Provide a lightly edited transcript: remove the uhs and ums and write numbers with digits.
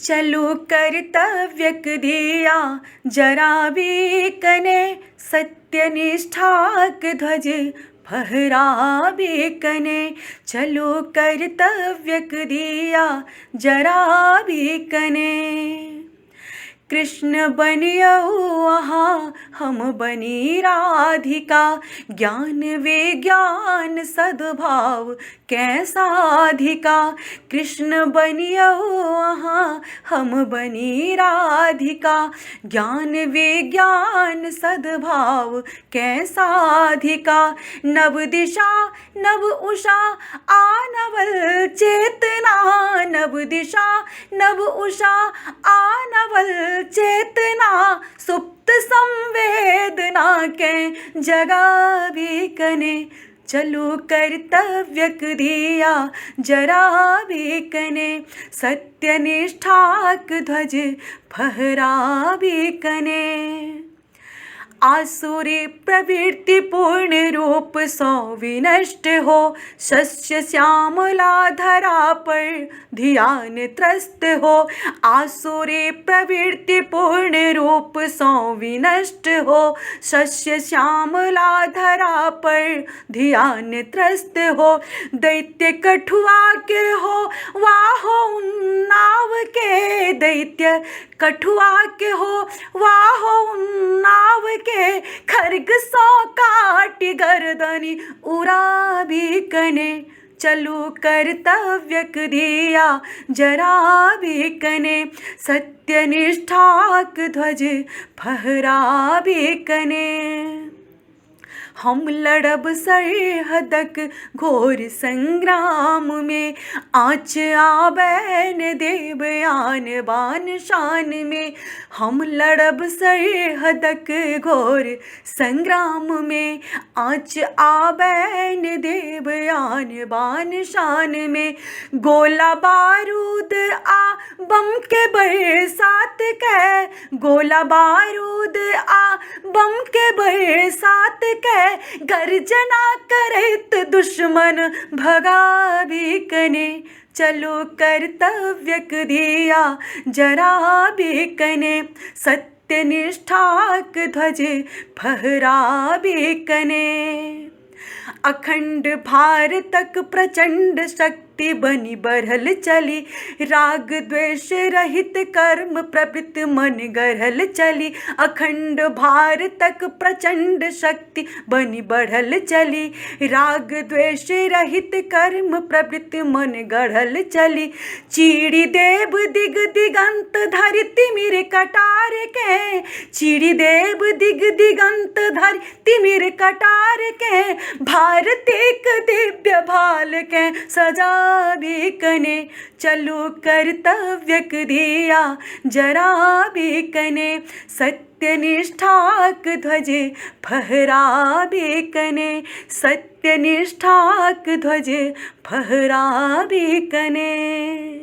चलो कर्तव्यक दिया जरा भी कने, सत्यनिष्ठाक ध्वज फहरा भी कने। चलो कर्तव्यक दिया जरा भी कने। कृष्ण बनियौ वहाँ हम बनी राधिका, ज्ञान विज्ञान सद्भाव कैसा अधिका। कृष्ण बनियौ वहाँ हम बनी राधिका, ज्ञान विज्ञान सद्भाव कैसा अधिका। नव दिशा नव उषा आनवल चेतना, नव दिशा नव उषा आनवल चेतना। सुप्त संवेदना के जगा भी कने, चलो कर्तव्यक दिया जरा भी कने। सत्यनिष्ठाक ध्वज फहरा भी कने। आसुरी प्रवृत्ति पूर्ण रूप सो विनष्ट हो, शस्य श्यामला धरा पर ध्यान त्रस्त हो। आसुरी प्रवृत्ति पूर्ण रूप सो विनष्ट हो, शस्य श्यामला धरा पर ध्यान त्रस्त हो। दैत्य कठुआ के हो वाहो उन्नाव के, दैत्य कठुआ के हो वाहो उन्नाव के। खर्ग सो काट गर्दनी उड़ा भी कने, चलो कर्तव्यक दिया जरा भी कने। सत्यनिष्ठाक ध्वज फहरा भी कने। हम लड़ब सरहदक घोर संग्राम में, आँच आबैन देव आन बान शान में। हम लड़ब सरहदक घोर संग्राम में, आँच आबैन देव आन बान शान में। गोला बारूद आ बम के बरसात कै, गोला बारूद आ बम के बरसात कै। गर्जना करत दुश्मन भगा भी कने, चलो कर्तव्यक दिया जरा भी कने। सत्यनिष्ठाक ध्वज फहरा भी कने। अखंड भारतक प्रचंड शक्ति बनी बढ़ल चली, राग द्वेष रहित कर्म प्रवृत्त मन गढ़ल चली। अखंड भारतक प्रचंड शक्ति बनी बढ़ल चली, राग द्वेष रहित कर्म प्रवृत्त मन गढ़ल चली। चीड़ी देव दिग दिगंत धरि तिमिर कटार के, चीड़ी देव दिग दिगंत धरि तिमिर कटार के। भारतीक दिव्य भाल के सजा भी कने, चलो कर्तव्यक दिया जरा भी कने। सत्यनिष्ठाक ध्वज फहरा भी कने, सत्यनिष्ठाक ध्वज फहरा भी कने।